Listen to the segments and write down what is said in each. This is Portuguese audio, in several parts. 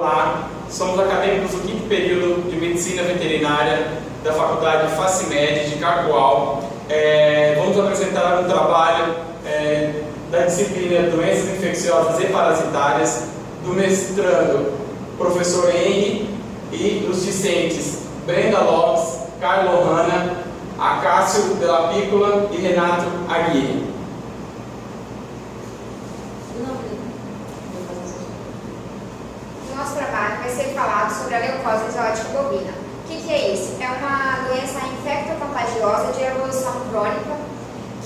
Olá, somos acadêmicos do 5º período de Medicina Veterinária da Faculdade FACIMED de Cacoal. Vamos apresentar um trabalho da disciplina Doenças Infecciosas e Parasitárias do mestrando professor Henry e dos discentes Brenda Lopes, Carlo Hanna, Acácio Della Piccola e Renato Aguirre. Nosso trabalho vai ser falado sobre a leucose exótica bovina. O que é isso? É uma doença infecto-contagiosa de evolução crônica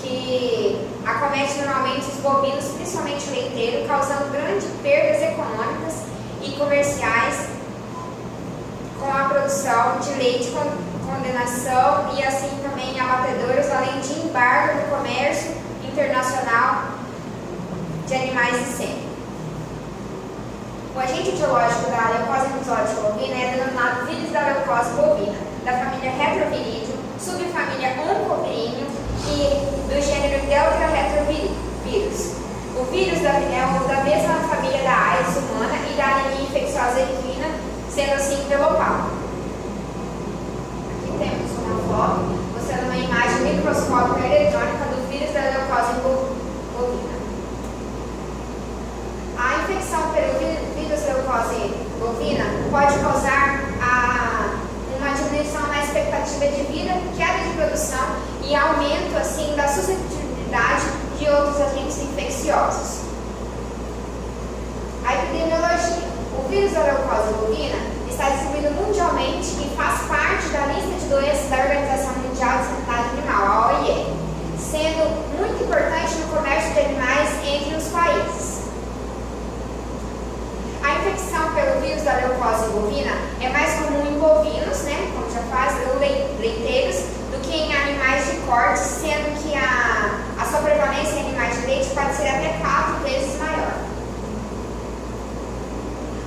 que acomete normalmente os bovinos, principalmente o leiteiro, causando grandes perdas econômicas e comerciais com a produção de leite, condenação e assim também abatedouros, além de embargo no comércio internacional de animais de sêmen. O agente etiológico da leucose exótica bovina é denominado vírus da leucose bovina, da família Retrovirídeo, subfamília Oncoviríneo e do gênero Delta-Retrovírus. O vírus é da mesma família da AIDS humana e da anemia infecciosa equina, sendo assim pelopau. Aqui temos uma foto mostrando uma imagem microscópica eletrônica do vírus da leucose bovina. A infecção pelo vírus leucose bovina pode causar uma diminuição na expectativa de vida, queda de produção e aumento assim da suscetibilidade de outros agentes infecciosos. A epidemiologia. O vírus da leucose bovina está distribuído mundialmente e faz parte da lista de doenças da Organização Mundial de Sanidade Animal, a OIE, sendo muito importante no comércio de animais entre os países. A infecção pelo vírus da leucose bovina é mais comum em bovinos, como já faz, ou leiteiros, do que em animais de corte, sendo que a sua prevalência em animais de leite pode ser até 4 vezes maior.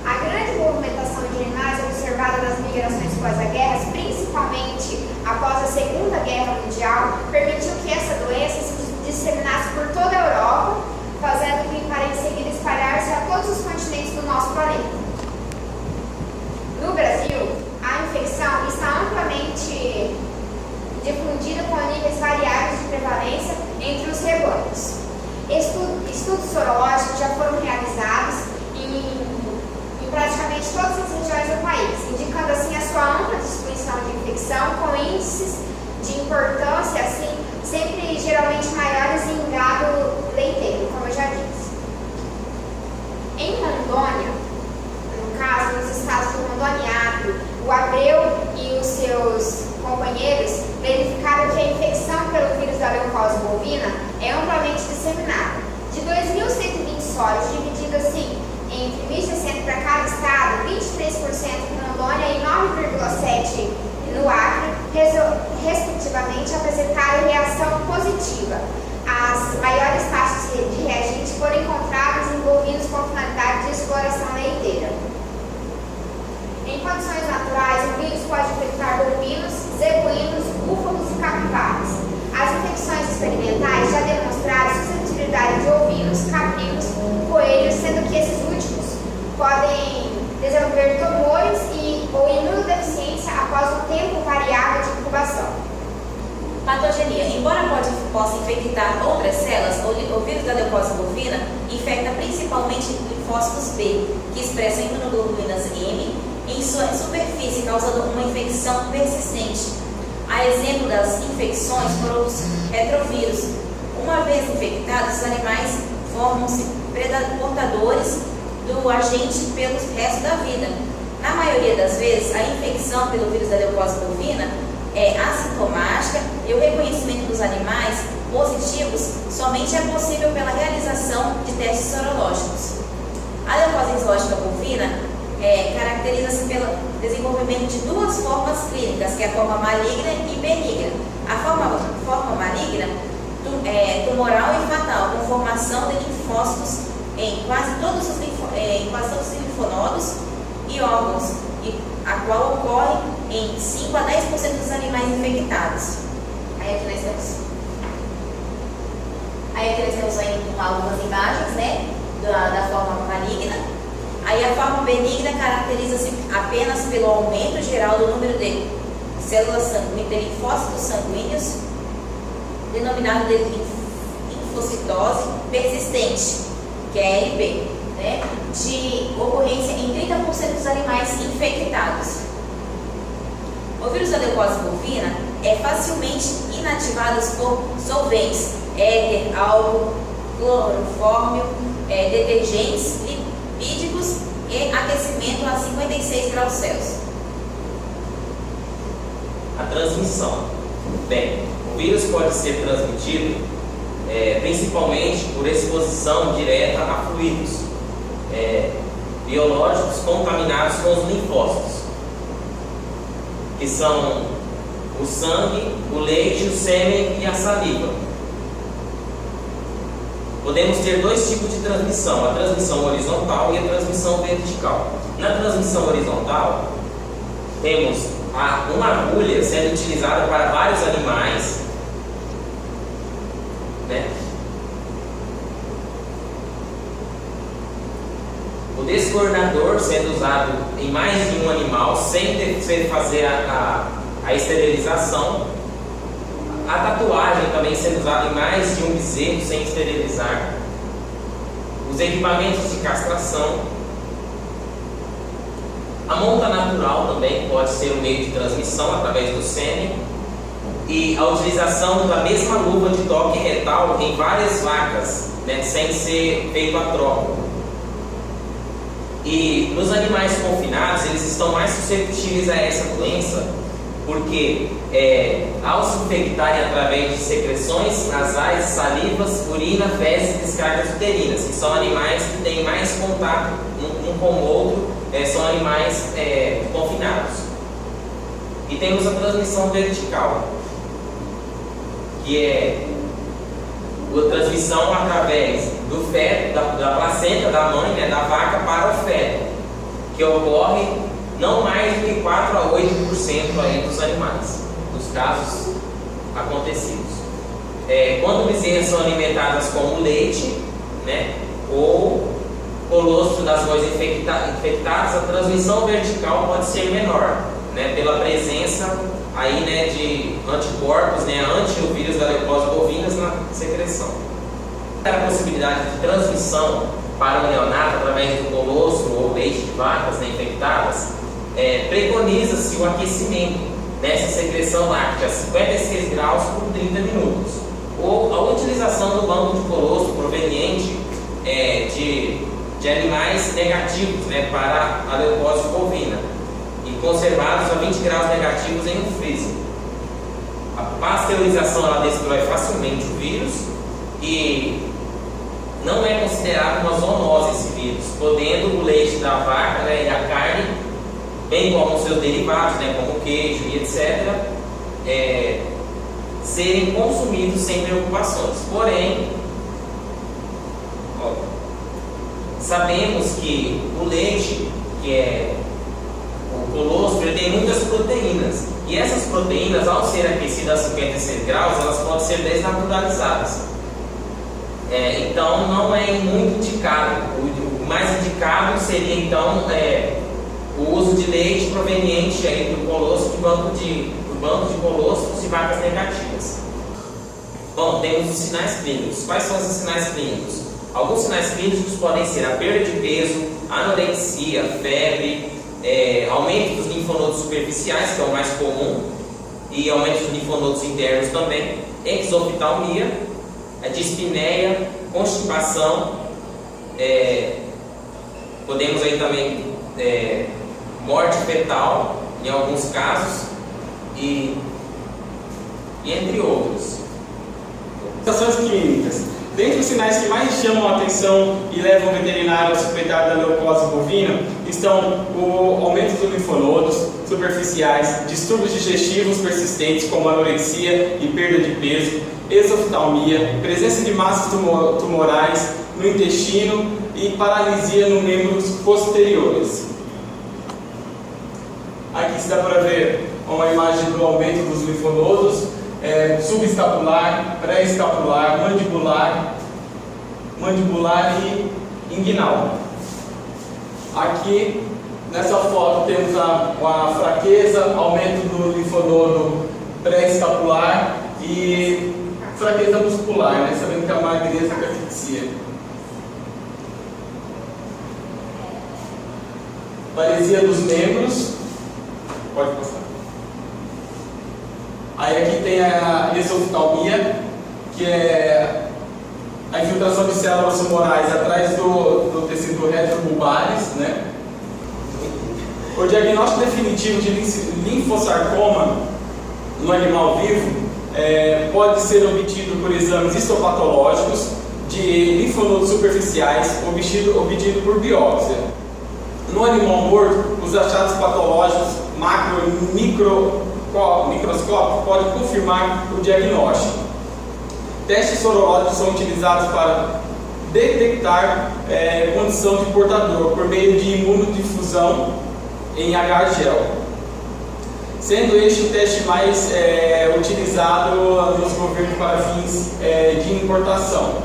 A grande movimentação de animais observada nas migrações pós-guerras, principalmente após a Segunda Guerra Mundial, permitiu que essa doença se disseminasse por toda a Europa, fazendo que para em seguida espalhar-se a todos os continentes do nosso planeta. No Brasil, a infecção está amplamente difundida com níveis variáveis de prevalência entre os rebanhos. Estudos sorológicos já foram realizados em praticamente todas as regiões do país, indicando assim a sua ampla distribuição de infecção com índices de importância assim sempre geralmente maiores em gado leiteiro, como eu já disse. Em Rondônia, no caso, nos estados do Rondônia e Acre, o Abreu e os seus companheiros verificaram que a infecção pelo vírus da leucose bovina é amplamente disseminada. De 2.120 solos, dividido assim entre 1.060 para cada estado, 23% em Rondônia e 9,7% no Acre, respectivamente, apresentaram reação positiva. As maiores taxas de reagentes foram encontradas em bovinos com finalidade de exploração leiteira. Em condições naturais, o vírus pode infectar bovinos, zebuínos, búfalos e capivaras. As infecções experimentais já demonstraram suscetibilidade de ovinos, caprinos, coelhos, sendo que esses últimos podem desenvolver tumores ou imunodeficiência após um tempo variável de incubação. Patogenia. Embora possa infectar outras células, o vírus da leucose bovina infecta principalmente linfócitos B, que expressam imunoglobulinas M em sua superfície, causando uma infecção persistente. A exemplo das infecções por outros retrovírus. Uma vez infectados, os animais formam-se portadores do agente pelo resto da vida. Na maioria das vezes, a infecção pelo vírus da leucose bovina é assintomática e o reconhecimento dos animais positivos somente é possível pela realização de testes sorológicos. A leucose exótica bovina caracteriza-se pelo desenvolvimento de duas formas clínicas, que é a forma maligna e benigna. A forma maligna tumoral e fatal, com formação de linfócitos em quase todos os linfonodos e órgãos, a qual ocorre em 5 a 10% dos animais infectados. Aí aqui nós temos algumas imagens da forma maligna. Aí a forma benigna caracteriza-se apenas pelo aumento geral do número de células sanguíneas, de linfócitos sanguíneos, denominado de linfocitose persistente, que é LP, né? De ocorrência em 30% dos animais infectados. O vírus da leucose bovina é facilmente inativado por solventes, éter, álcool, clorofórmio, detergentes, lipídicos e aquecimento a 56 graus Celsius. A transmissão. Bem, o vírus pode ser transmitido principalmente por exposição direta a fluidos biológicos contaminados com os linfócitos, que são o sangue, o leite, o sêmen e a saliva. Podemos ter dois tipos de transmissão, a transmissão horizontal e a transmissão vertical. Na transmissão horizontal, temos uma agulha sendo utilizada para vários animais, né? O descoordenador sendo usado em mais de um animal sem fazer a esterilização. A tatuagem também sendo usada em mais de um bezerro sem esterilizar. Os equipamentos de castração. A monta natural também pode ser um meio de transmissão através do sêmen. E a utilização da mesma luva de toque retal em várias vacas, né, sem ser feito a troca. E nos animais confinados, eles estão mais suscetíveis a essa doença, porque ao se infectarem através de secreções nasais, salivas, urina, fezes e descargas uterinas, que são animais que têm mais contato um com o outro, são animais confinados. E temos a transmissão vertical, que é a transmissão através do feto, da placenta da mãe, né, da vaca para o feto, que ocorre não mais do que 4 a 8% aí dos animais, dos casos acontecidos. Quando bezerras são alimentadas com leite, né, ou colostro das mães infectadas, a transmissão vertical pode ser menor, né, pela presença aí, né, de anticorpos, né, ante o vírus da leucose bovina na secreção. A possibilidade de transmissão para o neonato através do colostro ou leite de vacas, né, infectadas, preconiza-se o aquecimento nessa secreção láctea a 56 graus por 30 minutos, ou a utilização do banco de colostro proveniente de animais negativos, né, para a leucose bovina, e conservados a 20 graus negativos em um freezer. A pasteurização ela destrói facilmente o vírus e não é considerado uma zoonose esse vírus, podendo o leite da vaca, né, e a carne, bem como os seus derivados, né, como o queijo e etc., serem consumidos sem preocupações. Porém, sabemos que o leite, que é o colostro, ele tem muitas proteínas, e essas proteínas, ao ser aquecidas a 56 graus, elas podem ser desnaturalizadas. Então não é muito indicado. O mais indicado seria então o uso de leite proveniente aí do colostro, do banco de colostros de vacas negativas. Bom, temos os sinais clínicos. Quais são esses sinais clínicos? Alguns sinais clínicos podem ser a perda de peso, anorexia, febre, aumento dos linfonodos superficiais, que é o mais comum, e aumento dos linfonodos internos também, exoftalmia, dispneia, constipação, podemos aí também morte fetal em alguns casos e entre outros. Manifestações clínicas. Dentre os sinais que mais chamam a atenção e levam o veterinário a suspeitar da leucose bovina estão o aumento dos linfonodos superficiais, distúrbios digestivos persistentes como anorexia e perda de peso, exoftalmia, presença de massas tumorais no intestino e paralisia nos membros posteriores. Aqui se dá para ver uma imagem do aumento dos linfonodos, subescapular, pré-escapular, mandibular e inguinal. Aqui, nessa foto, temos a fraqueza, aumento do linfonodo pré-escapular e fraqueza muscular, né? Sabendo que a magreza que asfixia. Paresia dos membros. Pode passar. Aí aqui tem a exoftalmia, que é a infiltração de células tumorais atrás do tecido retrobulbaris, né? O diagnóstico definitivo de linfossarcoma no animal vivo pode ser obtido por exames histopatológicos de linfonodos superficiais obtido por biópsia. No animal morto, os achados patológicos macro e microscópicos podem confirmar o diagnóstico. Testes sorológicos são utilizados para detectar condição de portador por meio de imunodifusão em H-gel, sendo este o teste mais utilizado nos governos para fins de importação.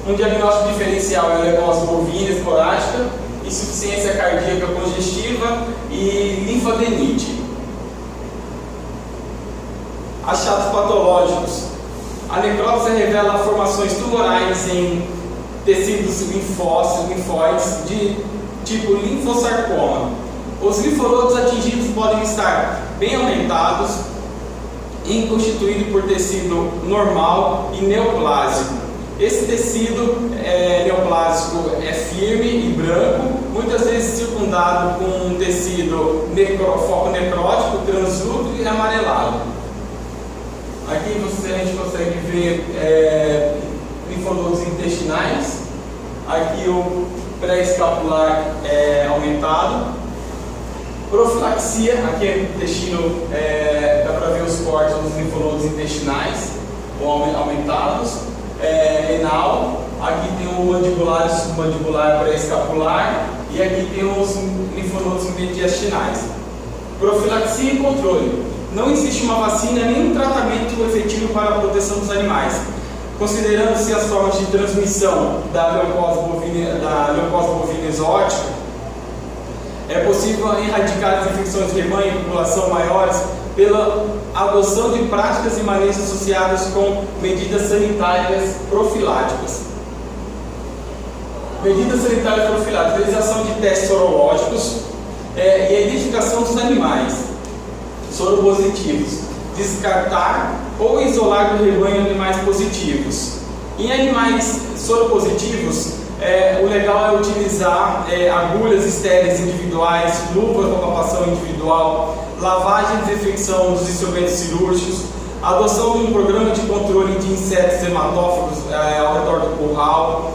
Um diagnóstico diferencial é a leucose bovina esporádica, insuficiência cardíaca congestiva e linfadenite. Achados patológicos. A necrópsia revela formações tumorais em tecidos linfóides de tipo linfossarcoma. Os linfonodos atingidos podem estar bem aumentados e constituídos por tecido normal e neoplásico. Esse tecido neoplásico é firme e branco, muitas vezes circundado com um tecido foco necrótico, translúcido e amarelado. Aqui a gente consegue ver linfonodos intestinais. Aqui o pré-escapular aumentado. Profilaxia, aqui é o intestino, dá para ver os cortes dos linfonodos intestinais aumentados. Renal, aqui tem o mandibular e submandibular pré-escapular e aqui tem os linfonodos mediastinais. Profilaxia e controle. Não existe uma vacina nem um tratamento efetivo para a proteção dos animais. Considerando-se as formas de transmissão da leucose bovina exótica, é possível erradicar as infecções de rebanho em população maiores pela adoção de práticas e manejos associadas com medidas sanitárias profiláticas. Medidas sanitárias profiláticas, realização de testes sorológicos e a identificação dos animais soropositivos, descartar ou isolar do rebanho animais positivos. Em animais soropositivos, o legal é utilizar agulhas estéreis individuais, luvas para palpação individual, lavagem e desinfecção dos instrumentos cirúrgicos, adoção de um programa de controle de insetos hematófagos ao redor do curral,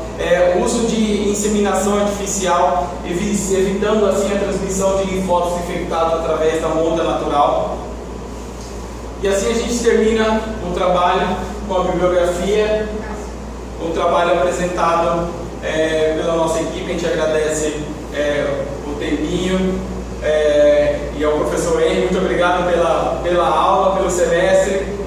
uso de inseminação artificial, evitando assim a transmissão de linfócitos infectados através da monta natural. E assim a gente termina o trabalho com a bibliografia, o trabalho apresentado pela nossa equipe. A gente agradece o tempinho e ao professor Henry, muito obrigado pela aula, pelo semestre.